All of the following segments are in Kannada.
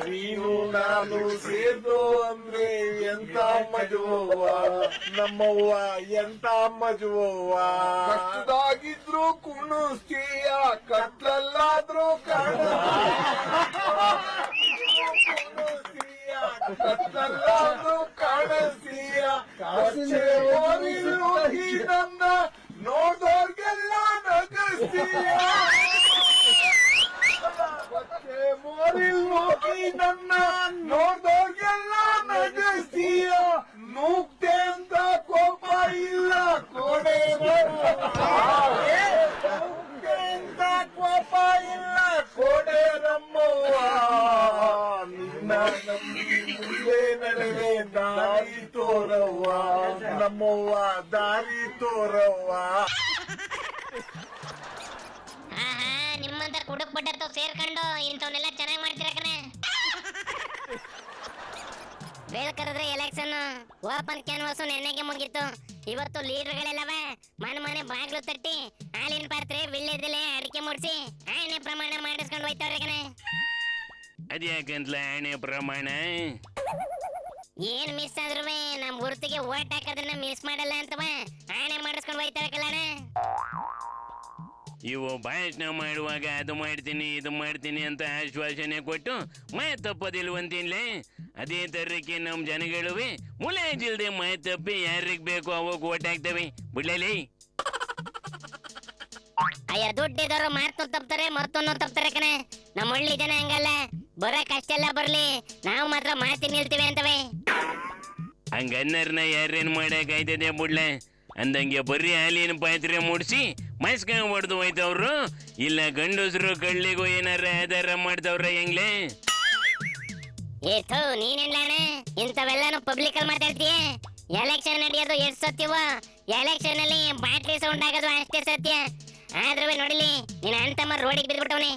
ನೀನು ನಾನು ಸೇರ್ದು ಅಂದ್ರೆ ಎಂತ ಮಜುವವ್ವ ನಮ್ಮವ್ವ ಎಂತ ಮಜುವವ್ವ ಕಷ್ಟದಾಗಿದ್ರು ಕುಣಿಸ್ತೀಯ ಕತ್ಲಲ್ಲಾದ್ರೂ ಕತ್ಲಲ್ಲಾದ್ರೂ ಕಾಣಿಸ್ತೀಯ ಹೋಗಿ ನನ್ನ ನೋಡೋರ್ಗೆಲ್ಲ ನಗಿಸ್ತೀಯ ಮೋರಿಲ್ ಹೋಗಿ ನನ್ನ ನೋಡ್ದೋರ್ಗೆಲ್ಲ ನಗಿಸ್ತೀಯ ನೂಕ್ತೆ ಅಂತ ಕೋಪ ಇಲ್ಲ ಕೋಡೆ ನೂಕ್ತೆ ಅಂತ ಕೋಪ ಇಲ್ಲ ಕೋಡೆ ನಮ್ಮವ್ವ ನಿನ್ನ ನಂಬಿ ಮುಂದೆ ನಡೆವೆ ದಾರಿ ತೋರವ್ವ ನಮ್ಮವ್ವ ದಾರಿ ತೋರವ್ವ. ನಿಮ್ಮಂತ ಕುಡುಕ್ ಬಡ್ಡರ್ತವ್ ಸೇರ್ಕೊಂಡು ಇಂಥವನ್ನೆಲ್ಲ ಚೆನ್ನಾಗಿ ಮಾಡ್ತೀರ ಕಣೆ. ಕರೆದ್ರೆ ಎಲೆಕ್ಷನ್ ಓಪನ್ ಕ್ಯಾನ್ವಾಸ್ ನೆನ್ನೆಗೆ ಮುಗಿತ್ತು. ಇವತ್ತು ಲೀಡರ್ಗಳೆಲ್ಲವೇ ಮನೆ ಬಾಗ್ಲು ತಟ್ಟಿ ಹಾಲಿನ ಪಾತ್ರೆ ವಿಳ್ಳೆದೆಲೆ ಅಡಿಕೆ ಮುಡ್ಸಿ ಆಣೆ ಪ್ರಮಾಣ ಮಾಡಿಸ್ಕೊಂಡು ಹೋಯ್ತವ್ರೆ ಕಣೆ. ಅದ್ಯಾಕಂತಲ ಆಣೆ ಪ್ರಮಾಣ ಏನ್ ಮಿಸ್ ಆದ್ರೂ ನಮ್ ಗುರುತಿಗೆ ಓಟ್ ಹಾಕೋದನ್ನ ಮಿಸ್ ಮಾಡಲ್ಲ ಅಂತವ ಆಣೆ ಮಾಡಿಸ್ಕೊಂಡು ಹೋಯ್ತವೆ ಕಲಣ. ಇವು ಭಾಷಣ ಮಾಡುವಾಗ ಅದು ಮಾಡ್ತೀನಿ ಇದು ಮಾಡ್ತೀನಿ ಅಂತ ಆಶ್ವಾಸನೆ ಕೊಟ್ಟು ತಪ್ಪದಿಲ್ವಂತಿನ್ಲೆ. ಅದೇ ತರಕ್ಕೆ ನಮ್ ಜನಗಳುವೆ ಮುಲಾಜಿಲ್ದೆ ತಪ್ಪಿ ಯಾರಿಗ್ ಬೇಕು ಅವಾಗ ಓಟ್ ಹಾಕ್ತವೆ ಬಿಡ್ಲೇ. ಅಯ್ಯ ದುಡ್ಡಿದವರು ಮಾತು ತಪ್ತಾರೆ ಮತ್ತೊಂದು ತಪ್ತಾರೆ ಕಣೆ. ನಮ್ಮ ಹಳ್ಳಿ ಜನ ಹಂಗಲ್ಲ, ಬರಕ್ ಅಷ್ಟೆಲ್ಲ ಬರ್ಲಿ ನಾವು ಮಾತ್ರ ಮಾತಿ ನಿಲ್ತೀವಿ ಅಂತವೆ. ಹಂಗನ್ನರ್ನ ಯಾರೇನ್ ಮಾಡಕ್ ಆಯ್ತದೆ ಬಿಡ್ಲೆ. ಅಂದಂಗೆ ಬರ್ರಿ ಹಾಲಿನ ಪಾತ್ರೆ ಮುಡ್ಸಿ ಮಸ್ಕೊಂಡ್ ಹೊಡ್ದು ಹೋಯ್ತವ್ರು. ಇಲ್ಲ ಗಂಡಸ್ರು ಕಳ್ಳಿಗೂ ಏನಾರ ಆಧಾರ ಮಾಡ್ತವ್ರ ಹೆಂಗ್ಲೆ. ಏಥೋ ನೀನೆಲ್ಲಣ್ಣ ಇಂಥವೆಲ್ಲಾನು ಪಬ್ಲಿಕ್ ಅಲ್ಲಿ ಮಾತಾಡ್ತೀಯ. ಎಲೆಕ್ಷನ್ ನಡೆಯೋದು ಎಷ್ಟು ಸತ್ಯವ, ಎಲೆಕ್ಷನ್ ಅಲ್ಲಿ ಬ್ಯಾಟ್ರಿ ಸೌಂಡ್ ಆಗೋದು ಅಷ್ಟೇ ಸತ್ಯ. ಆದ್ರೂ ನೋಡಿಲಿ ನೀನ್ ಅಂತಮ್ಮ ರೋಡಿಗೆ ಬಿದ್ಬಿಟ್ಟವನೆ.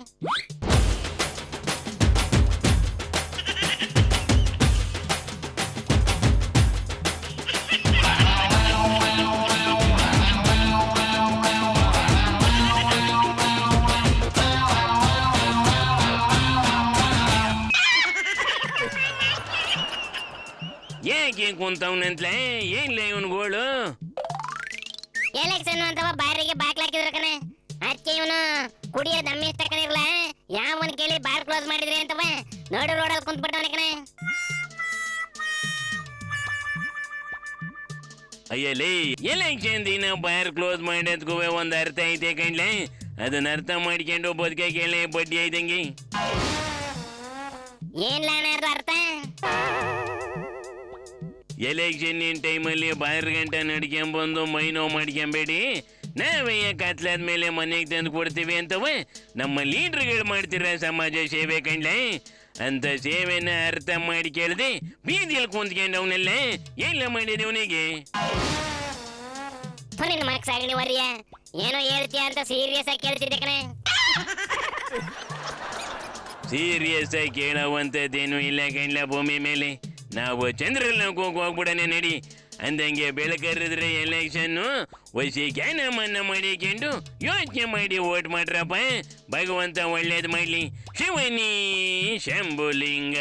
ಯಾಕೆ ಕುಂತವ್ನಂತ್ಲೆ ಏನ್ಲ ಇವನ್ ಗೋಳು. ಎಲೆಕ್ಷನ್ ಅಂತವ ಬಾರಿಗೆ ಬಾಕ್ಲಾಕಿದ್ರ ಕಣೆ. ಅದಕ್ಕೆ ಇವನು ಕುಡಿಯೋ ದಮ್ಮಿ ಇಷ್ಟಕ್ಕನಿರ್ಲ ಯಾವನ್ ಕೇಳಿ ಬಾರ್ ಕ್ಲೋಸ್ ಮಾಡಿದ್ರಿ ಅಂತವ ನೋಡು ರೋಡಲ್ಲಿ ಕುಂತ್ಬಿಟ್ಟವನೆ ಕಣೆ. ಅಯ್ಯಲೇ ಎಲೆಕ್ಷನ್ ದಿನ ಬಾರ್ ಕ್ಲೋಸ್ ಮಾಡೋದ್ಗೂ ಒಂದ್ ಅರ್ಥ ಐತೆ ಕಣ್ಲೆ. ಅದನ್ನ ಅರ್ಥ ಮಾಡ್ಕೊಂಡು ಬದುಕೇಳಿ ಬಡ್ಡಿ ಐದಂಗೆ. ಏನ್ಲ ಅದು ಅರ್ಥ? ಎಲೆಕ್ಷನ್ ಟೈಮಲ್ಲಿ ಬಾರ್ ಗಂಟ ನಡ್ಕೊಂಬಂದು ಮೈ ನೋವು ಮಾಡ್ಕೊಂಬೇಡಿ, ನಾವೇ ಕತ್ಲಾದ್ಮೇಲೆ ಮನೆಗೆ ತಂದು ಕೊಡ್ತೀವಿ ಅಂತವ ನಮ್ಮ ಲೀಡರ್ಗಳು ಮಾಡ್ತಿರ ಸಮಾಜ ಸೇವೆ ಕಣ್ಲೆ. ಅಂತ ಸೇವೆನ ಅರ್ಥ ಮಾಡಿ ಕೇಳ್ದೆ ಬೀದಿಯಲ್ಲಿ ಕುಂತ್ಕೊಂಡು ಅವನೆಲ್ಲ ಎಲ್ಲ ಮಾಡಿದವನಿಗೆ. ಮಾರ್ಕ್ಸ್ ಆಗಲಿ ವರ್ಯ ಏನೋ ಹೇಳ್ತೀಯ ಅಂತ ಸೀರಿಯಸ್ ಆಗಿ ಕೇಳ್ತಿದ್ದೆ ಕಣೆ. ಸೀರಿಯಸ್ ಆಗಿ ಕೇಳೋವಂಥದ್ದೇನು ಇಲ್ಲ ಕಣ್ಲ ಭೂಮಿ ಮೇಲೆ. ನಾವು ಚಂದ್ರಲ್ಲಿ ಹೋಗ್ಬಿಡನೆ ನಡಿ. ಅಂದಂಗೆ ಬೆಳಕರಿದ್ರೆ ಎಲೆಕ್ಷನ್ನು ವಸಿ ಕ್ಯಾನ ಮನ್ನ ಮಾಡಿಕೊಂಡು ಯೋಚನೆ ಮಾಡಿ ಓಟ್ ಮಾಡ್ರಪ್ಪ. ಭಗವಂತ ಒಳ್ಳೇದು ಮಾಡ್ಲಿ. ಶಿವನಿ ಶಂಭುಲಿಂಗ.